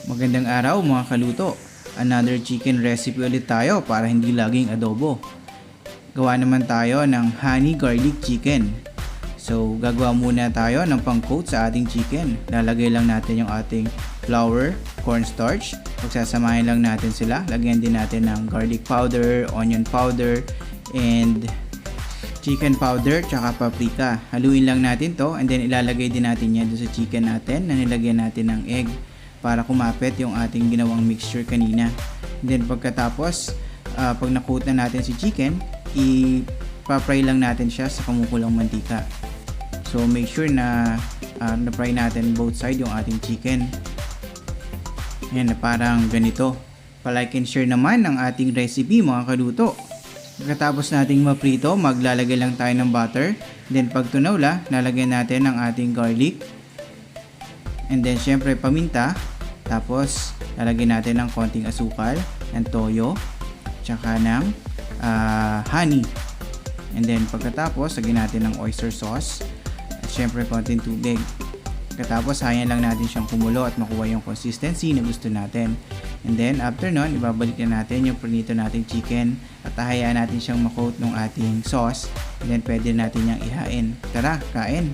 Magandang araw mga kaluto. Another chicken recipe ulit tayo para hindi laging adobo. Gawa naman tayo ng honey garlic chicken. So gagawa muna tayo ng pang-coat sa ating chicken. Lalagay lang natin yung ating flour, cornstarch. Pagsasamahin lang natin sila. Lagyan din natin ng garlic powder, onion powder, and chicken powder tsaka paprika. Haluin lang natin to and then ilalagay din natin yan sa chicken natin na nilagyan natin ng egg para kumapit yung ating ginawang mixture kanina. And then pagkatapos, pag na-coat na natin si chicken, i-fry lang natin siya sa kumukulong mantika. So make sure na na-fry natin both side yung ating chicken. Yan, na parang ganito. Pa-like and share naman ang ating recipe mga kaluto. Pagkatapos nating maprito, maglalagay lang tayo ng butter. Then pag tunaw la, lalagyan natin ng ating garlic. And then syempre paminta. Tapos lalagyan natin ng konting asukal, ng toyo, tsaka ng honey. And then pagkatapos, lagyan natin ng oyster sauce. At syempre konting tubig. Pagkatapos, hayan lang natin siyang kumulo at makuha yung consistency na gusto natin. And then after nun, ibabalik na natin yung prinito nating chicken at hayaan natin siyang makoat ng ating sauce. And then pwede natin niyang ihain. Tara, kain!